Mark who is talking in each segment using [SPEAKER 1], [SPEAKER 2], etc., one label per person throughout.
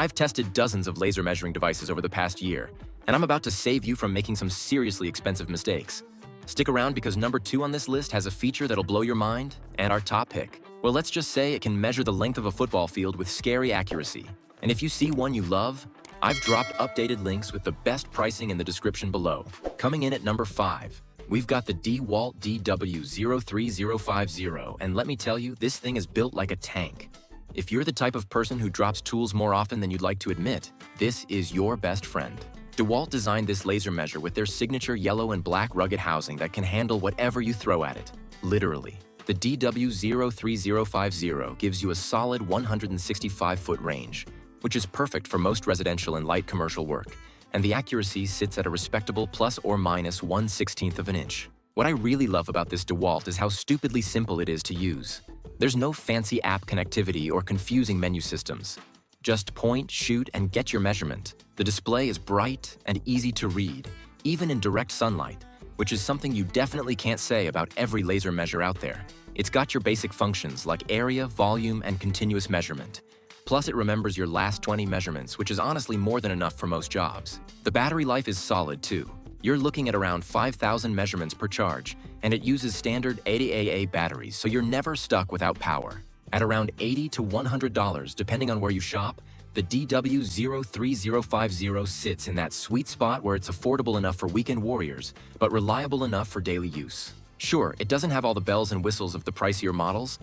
[SPEAKER 1] I've tested dozens of laser measuring devices over the past year, and I'm about to save you from making some seriously expensive mistakes. Stick around because number 2 on this list has a feature that'll blow your mind, and our top pick. Well, let's just say it can measure the length of a football field with scary accuracy. And if you see one you love, I've dropped updated links with the best pricing in the description below. Coming in at number 5, we've got the DeWalt DW03050, and let me tell you, this thing is built like a tank. If you're the type of person who drops tools more often than you'd like to admit, this is your best friend. DeWalt designed this laser measure with their signature yellow and black rugged housing that can handle whatever you throw at it. Literally. The DW03050 gives you a solid 165-foot range, which is perfect for most residential and light commercial work, and the accuracy sits at a respectable plus or minus 1/16 of an inch. What I really love about this DeWalt is how stupidly simple it is to use. There's no fancy app connectivity or confusing menu systems. Just point, shoot, and get your measurement. The display is bright and easy to read, even in direct sunlight, which is something you definitely can't say about every laser measure out there. It's got your basic functions like area, volume, and continuous measurement. Plus, it remembers your last 20 measurements, which is honestly more than enough for most jobs. The battery life is solid too. You're looking at around 5,000 measurements per charge, and it uses standard 80AA batteries, so you're never stuck without power. At around $80 to $100, depending on where you shop, the DW03050 sits in that sweet spot where it's affordable enough for weekend warriors, but reliable enough for daily use. Sure, it doesn't have all the bells and whistles of the pricier models,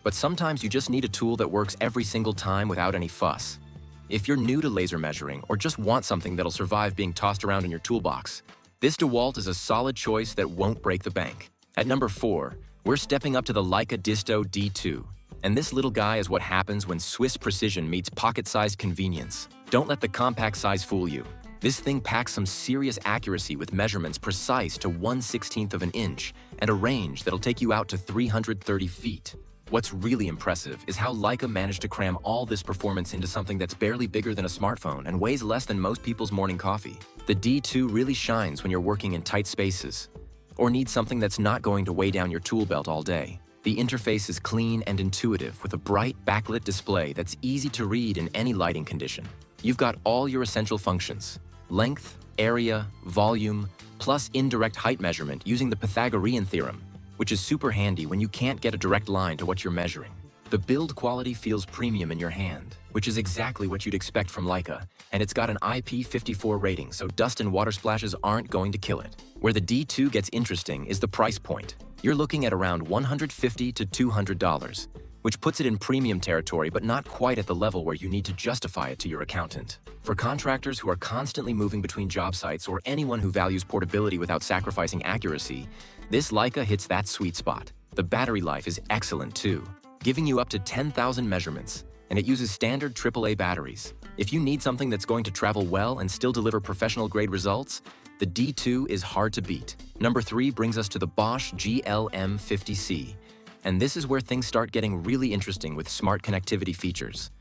[SPEAKER 1] but sometimes you just need a tool that works every single time without any fuss. If you're new to laser measuring or just want something that'll survive being tossed around in your toolbox, this DeWalt is a solid choice that won't break the bank. At number 4, we're stepping up to the Leica DISTO D2. And this little guy is what happens when Swiss precision meets pocket-sized convenience. Don't let the compact size fool you. This thing packs some serious accuracy with measurements precise to 1/16 of an inch and a range that'll take you out to 330 feet. What's really impressive is how Leica managed to cram all this performance into something that's barely bigger than a smartphone and weighs less than most people's morning coffee. The D2 really shines when you're working in tight spaces or need something that's not going to weigh down your tool belt all day. The interface is clean and intuitive with a bright backlit display that's easy to read in any lighting condition. You've got all your essential functions: length, area, volume, plus indirect height measurement using the Pythagorean theorem, which is super handy when you can't get a direct line to what you're measuring. The build quality feels premium in your hand, which is exactly what you'd expect from Leica, and it's got an IP54 rating, so dust and water splashes aren't going to kill it. Where the D2 gets interesting is the price point. You're looking at around $150 to $200, which puts it in premium territory but not quite at the level where you need to justify it to your accountant. For contractors who are constantly moving between job sites or anyone who values portability without sacrificing accuracy, this Leica hits that sweet spot. The battery life is excellent too, giving you up to 10,000 measurements, and it uses standard AAA batteries. If you need something that's going to travel well and still deliver professional-grade results, the D2 is hard to beat. Number 3 brings us to the Bosch GLM50C, and this is where things start getting really interesting with smart connectivity features.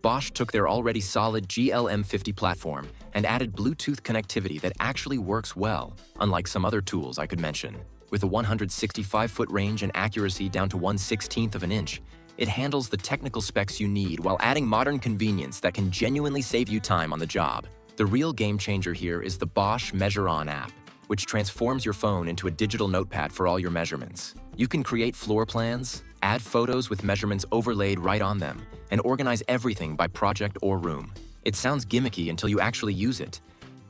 [SPEAKER 1] Bosch took their already solid GLM50 platform and added Bluetooth connectivity that actually works well, unlike some other tools I could mention. With a 165-foot range and accuracy down to 1/16 of an inch, it handles the technical specs you need while adding modern convenience that can genuinely save you time on the job. The real game changer here is the Bosch Measure On app, which transforms your phone into a digital notepad for all your measurements. You can create floor plans, add photos with measurements overlaid right on them, and organize everything by project or room. It sounds gimmicky until you actually use it.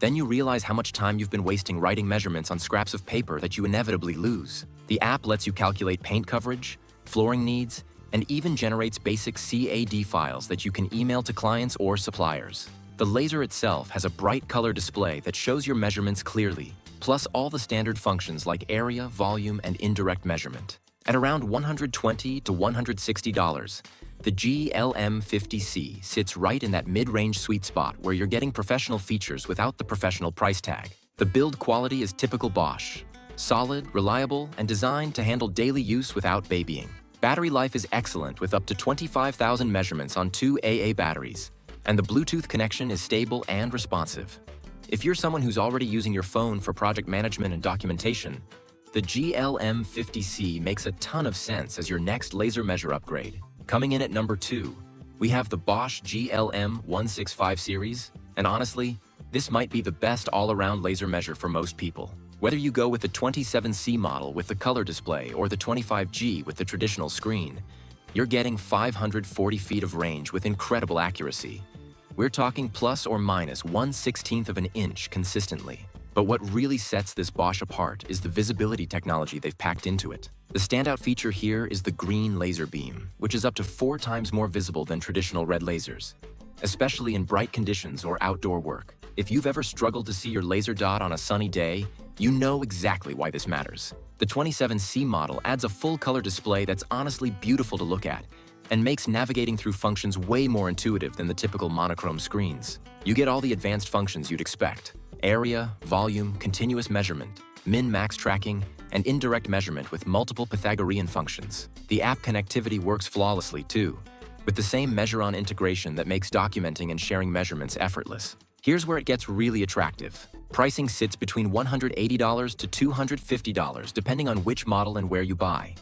[SPEAKER 1] Then you realize how much time you've been wasting writing measurements on scraps of paper that you inevitably lose. The app lets you calculate paint coverage, flooring needs, and even generates basic CAD files that you can email to clients or suppliers. The laser itself has a bright color display that shows your measurements clearly, plus all the standard functions like area, volume, and indirect measurement. At around $120 to $160, the GLM50C sits right in that mid-range sweet spot where you're getting professional features without the professional price tag. The build quality is typical Bosch: solid, reliable, and designed to handle daily use without babying. Battery life is excellent with up to 25,000 measurements on 2 AA batteries, and the Bluetooth connection is stable and responsive. If you're someone who's already using your phone for project management and documentation, the GLM50C makes a ton of sense as your next laser measure upgrade. Coming in at number 2, We have the Bosch GLM165 series, and honestly, this might be the best all-around laser measure for most people. Whether you go with the 27C model with the color display or the 25G with the traditional screen, you're getting 540 feet of range with incredible accuracy. We're talking plus or minus 1/16 of an inch consistently. But what really sets this Bosch apart is the visibility technology they've packed into it. The standout feature here is the green laser beam, which is up to 4 times more visible than traditional red lasers, especially in bright conditions or outdoor work. If you've ever struggled to see your laser dot on a sunny day, you know exactly why this matters. The 27C model adds a full-color display that's honestly beautiful to look at and makes navigating through functions way more intuitive than the typical monochrome screens. You get all the advanced functions you'd expect: area, volume, continuous measurement, min-max tracking, and indirect measurement with multiple Pythagorean functions. The app connectivity works flawlessly too, with the same measure-on integration that makes documenting and sharing measurements effortless. Here's where it gets really attractive. Pricing sits between $180 to $250 depending on which model and where you buy,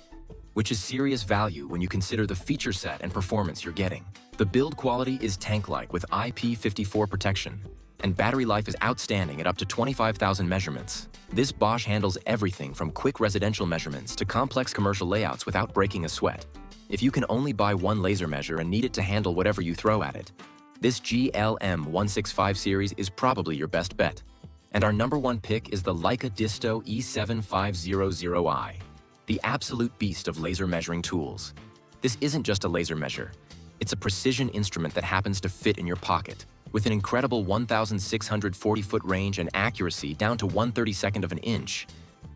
[SPEAKER 1] which is serious value when you consider the feature set and performance you're getting. The build quality is tank-like with IP54 protection, and battery life is outstanding at up to 25,000 measurements. This Bosch handles everything from quick residential measurements to complex commercial layouts without breaking a sweat. If you can only buy one laser measure and need it to handle whatever you throw at it, this GLM165 series is probably your best bet. And our #1 pick is the Leica DISTO E7500i, the absolute beast of laser measuring tools. This isn't just a laser measure. It's a precision instrument that happens to fit in your pocket, with an incredible 1,640-foot range and accuracy down to 1/32 of an inch.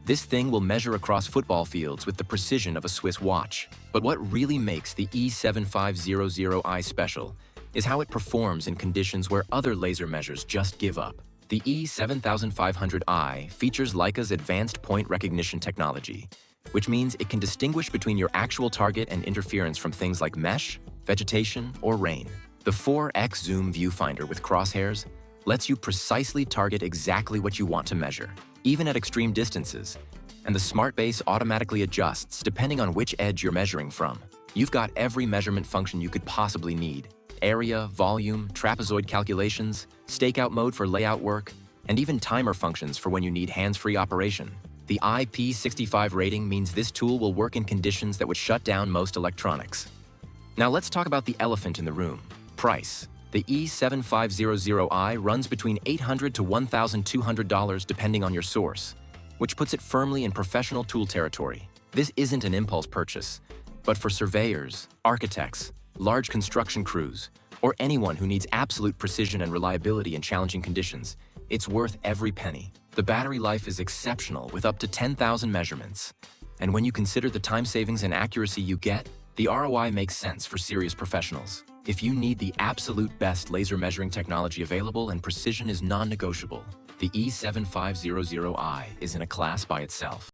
[SPEAKER 1] This thing will measure across football fields with the precision of a Swiss watch. But what really makes the E7500i special is how it performs in conditions where other laser measures just give up. The E7500i features Leica's advanced point recognition technology, which means it can distinguish between your actual target and interference from things like mesh, vegetation, or rain. The 4x zoom viewfinder with crosshairs lets you precisely target exactly what you want to measure, even at extreme distances, and the smart base automatically adjusts depending on which edge you're measuring from. You've got every measurement function you could possibly need: area, volume, trapezoid calculations, stakeout mode for layout work, and even timer functions for when you need hands-free operation. The IP65 rating means this tool will work in conditions that would shut down most electronics. Now let's talk about the elephant in the room: price. The E7500i runs between $800 to $1,200 depending on your source, which puts it firmly in professional tool territory. This isn't an impulse purchase, but for surveyors, architects, large construction crews, or anyone who needs absolute precision and reliability in challenging conditions, it's worth every penny. The battery life is exceptional with up to 10,000 measurements. And when you consider the time savings and accuracy you get, the ROI makes sense for serious professionals. If you need the absolute best laser measuring technology available and precision is non-negotiable, the E7500i is in a class by itself.